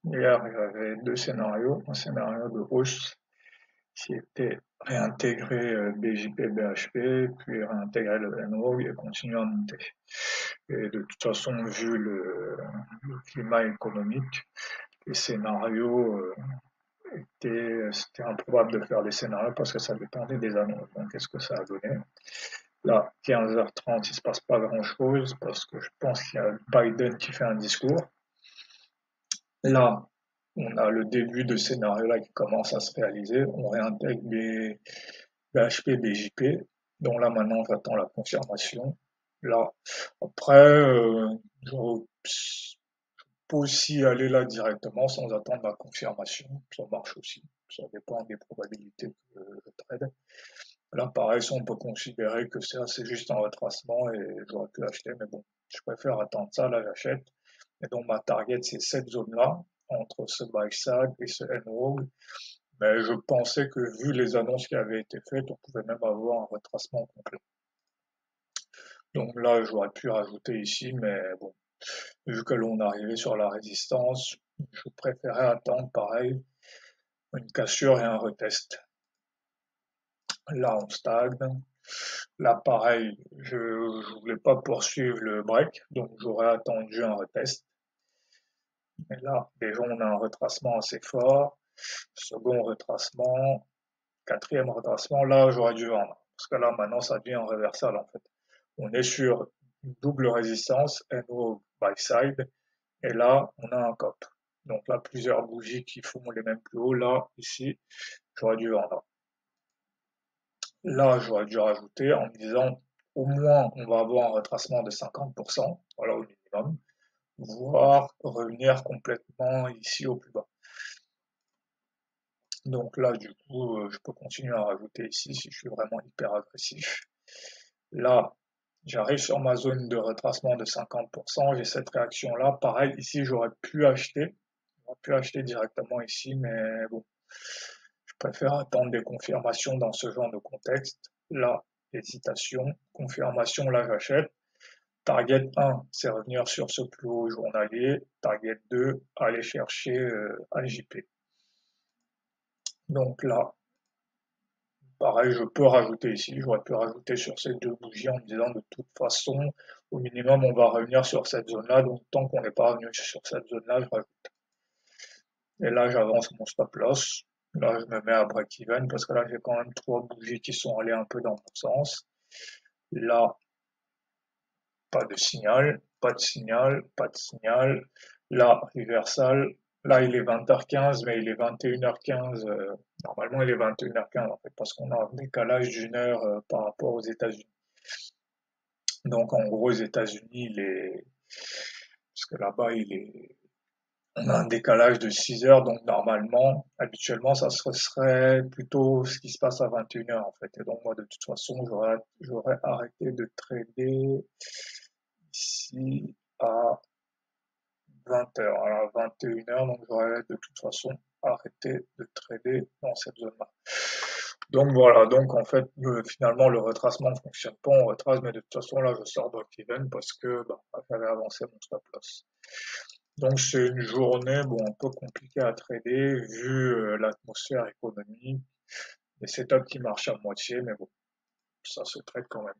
Hier, j'avais deux scénarios. Un scénario de hausse qui était réintégrer BJP, BHP, puis réintégrer le NROG et continuer à monter. Et de toute façon, vu le climat économique, les scénarios c'était improbable de faire des scénarios parce que ça dépendait des annonces. Donc, qu'est-ce que ça a donné? Là, 15h30, il se passe pas grand-chose parce que je pense qu'il y a Biden qui fait un discours. Là, on a le début de scénario là qui commence à se réaliser. On réintègre les PHP, BJP, dont là maintenant j'attends la confirmation. Là, après, je peux aussi aller là directement sans attendre la confirmation. Ça marche aussi. Ça dépend des probabilités que je trade. Là, pareil, ça, on peut considérer que c'est juste un retracement et j'aurais pu acheter, mais bon, je préfère attendre ça. Là, j'achète. Et donc, ma target, c'est cette zone-là, entre ce buy side et ce N-Roll. Mais je pensais que vu les annonces qui avaient été faites, on pouvait même avoir un retracement complet. Donc là, j'aurais pu rajouter ici, mais bon, vu que l'on arrivait sur la résistance, je préférais attendre pareil, une cassure et un retest. Là, on stagne. Là, pareil, je voulais pas poursuivre le break, donc j'aurais attendu un retest. Mais là, déjà, on a un retracement assez fort. Second retracement, quatrième retracement, là, j'aurais dû vendre. Parce que là, maintenant, ça devient un reversal, en fait. On est sur une double résistance, NO buy side, et là, on a un cop. Donc là, plusieurs bougies qui font les mêmes plus hauts. Là, ici, j'aurais dû vendre. Là, j'aurais dû rajouter en me disant, au moins, on va avoir un retracement de 50%, voilà, au minimum, voire revenir complètement ici au plus bas. Donc là, du coup, je peux continuer à rajouter ici si je suis vraiment hyper agressif. Là, j'arrive sur ma zone de retracement de 50%, j'ai cette réaction-là. Pareil, ici, j'aurais pu acheter directement ici, mais bon, je préfère attendre des confirmations dans ce genre de contexte. Là, hésitation, confirmation, là, j'achète. Target 1, c'est revenir sur ce plus haut journalier. Target 2, aller chercher AJP. Donc là, pareil, je peux rajouter ici, j'aurais pu rajouter sur ces deux bougies en me disant de toute façon, au minimum, on va revenir sur cette zone-là, donc tant qu'on n'est pas revenu sur cette zone-là, je rajoute. Et là, j'avance mon stop loss. Là, je me mets à break-even parce que là, j'ai quand même trois bougies qui sont allées un peu dans mon sens. Là, pas de signal, pas de signal, pas de signal. Là, reversal. Là, il est 20h15, mais il est 21h15. Normalement, il est 21h15 en fait, parce qu'on a un décalage d'une heure par rapport aux États-Unis. Donc, en gros, aux États-Unis, parce que là-bas, on a un décalage de 6 heures, donc normalement, habituellement, ça serait plutôt ce qui se passe à 21h en fait. Et donc, moi, de toute façon, j'aurais arrêté de trader ici à 20h. Alors, à 21h, donc j'aurais de toute façon arrêté de trader dans cette zone-là. Donc voilà, donc en fait, finalement, le retracement ne fonctionne pas, on retrace, mais de toute façon, là, je sors break-even parce que bah, j'avais avancé mon stop loss. Donc c'est une journée bon, un peu compliquée à trader vu l'atmosphère économique, les setups qui marchent à moitié, mais bon, ça se trade quand même.